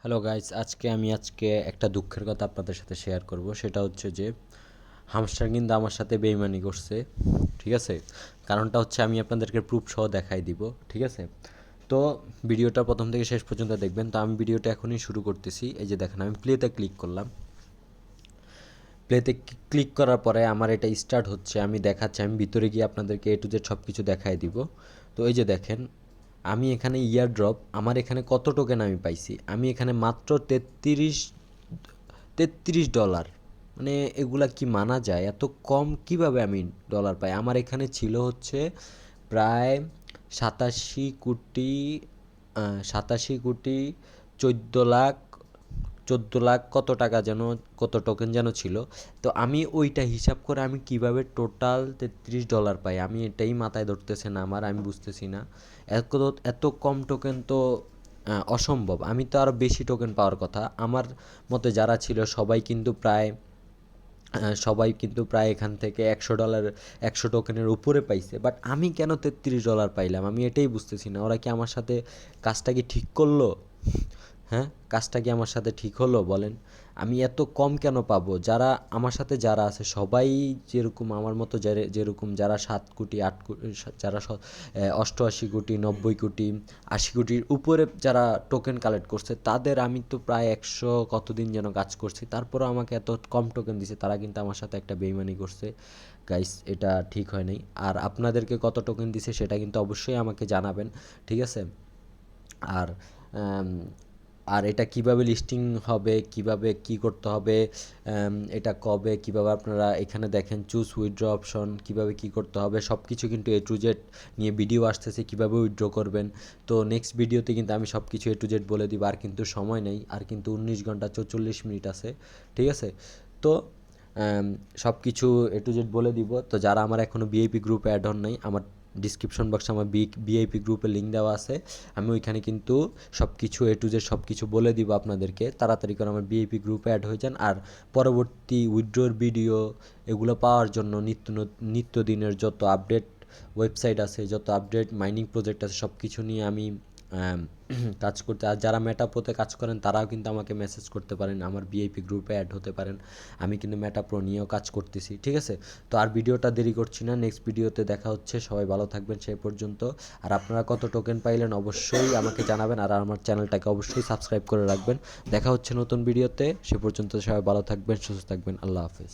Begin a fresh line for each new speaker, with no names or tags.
Hello guys, আজকে একটা দুঃখের কথা আপনাদের সাথে শেয়ার করব। সেটা হচ্ছে যে হামস্টার কিন্তু আমার সাথে বেইমানি করছে। ঠিক আছে, কারণটা হচ্ছে আমি আপনাদেরকে প্রুফ সহ দেখাই দিব। ঠিক আছে, তো ভিডিওটা প্রথম থেকে শেষ পর্যন্ত দেখবেন। তো আমি ভিডিওটা এখনই শুরু করতেছি। এই যে দেখেন, আমি প্লেতে ক্লিক করলাম। প্লেতে ক্লিক করার পরে আমার এটা স্টার্ট হচ্ছে, আমি দেখাচ্ছি। আমি ভিতরে গিয়ে আপনাদেরকে এ টু জেড সব কিছু দেখাই দিব। তো এই যে দেখেন, আমি এখানে ইয়ার ড্রপ, আমার এখানে কত টোকেন আমি পাইছি। আমি এখানে মাত্র $33। মানে এগুলা কি মানা যায়? এত কম কিভাবে আমি ডলার পাই? আমার এখানে ছিল হচ্ছে প্রায় 87 কোটি 14 লাখ 14 লাখ কত টাকা যেন, কত টোকেন যেন ছিল। তো আমি ওইটা হিসাব করে আমি কিভাবে টোটাল $33 পাই, আমি এটাই মাথায় ধরতেছে না আমার। আমি বুঝতেছি না, এত এত কম টোকেন তো অসম্ভব। আমি তো আরও বেশি টোকেন পাওয়ার কথা। আমার মতে যারা ছিল সবাই কিন্তু প্রায় এখান থেকে $100 100 টোকেনের উপরে পাইছে। বাট আমি কেন $33 পাইলাম? আমি এটাই বুঝতেছি না। ওরা কি আমার সাথে কাজটা কি ঠিক করলো? হ্যাঁ, কাজটা কি আমার সাথে ঠিক হলো বলেন? আমি এত কম কেন পাবো? আমার সাথে যারা আছে সবাই যেরকম আমার মতো, যেরকম যারা 7 কোটি 8 কোটি, যারা 88 কোটি 90 কোটি 80 কোটির উপরে যারা টোকেন কালেক্ট করছে, তাদের আমি তো প্রায় 100 কতদিন যেন কাজ করছি, তারপরেও আমাকে এত কম টোকেন দিছে। তারা কিন্তু আমার সাথে একটা বেইমানি করছে গাইস, এটা ঠিক হয় নাই। আর আপনাদেরকে কত টোকেন দিছে সেটা কিন্তু অবশ্যই আমাকে জানাবেন। ঠিক আছে, আর আম, আর এটা কিভাবে লিস্টিং হবে, কিভাবে কি করতে হবে, এটা কবে, কিভাবে আপনারা এখানে দেখেন চুজ উইথড্র অপশন, কিভাবে কি করতে হবে সব কিছু কিন্তু এ টু জেড নিয়ে ভিডিও আসতেছে, কিভাবে উইথড্র করবেন। তো নেক্সট ভিডিওতে কিন্তু আমি সব কিছু এ টু জেড বলে দিব। আর কিন্তু সময় নেই, আর কিন্তু 19 ঘন্টা 44 মিনিট আছে। ঠিক আছে, তো সব কিছু এ টু জেড বলে দিব। তো যারা আমার এখনও বিআইপি গ্রুপে অ্যাড হন নাই, আমার ডিসক্রিপশন বক্সে আমার বিআইপি গ্রুপের লিঙ্ক দেওয়া আছে। আমি ওইখানে কিন্তু সব কিছু এ টু জেড সব কিছু বলে দিব আপনাদেরকে। তাড়াতাড়ি করে আমার বিআইপি গ্রুপে অ্যাড হয়ে যান। আর পরবর্তী উইথড্রোর ভিডিও এগুলো পাওয়ার জন্য নিত্যদিনের যত আপডেট ওয়েবসাইট আছে, যত আপডেট মাইনিং প্রজেক্ট আছে, সব কিছু নিয়ে আমি কাজ করতে। আর যারা মেটাপ্রোতে কাজ করেন তারাও কিন্তু আমাকে মেসেজ করতে পারেন, আমার বিআইপি গ্রুপে অ্যাড হতে পারেন। আমি কিন্তু মেটাপ্রো নিয়েও কাজ করতেছি। ঠিক আছে, তো আর ভিডিওটা দেরি করছি না, নেক্সট ভিডিওতে দেখা হচ্ছে। সবাই ভালো থাকবেন সেই পর্যন্ত। আর আপনারা কত টোকেন পাইলেন অবশ্যই আমাকে জানাবেন, আর আমার চ্যানেলটাকে অবশ্যই সাবস্ক্রাইব করে রাখবেন। দেখা হচ্ছে নতুন ভিডিওতে, সে পর্যন্ত সবাই ভালো থাকবেন, সুস্থ থাকবেন। আল্লাহ হাফেজ।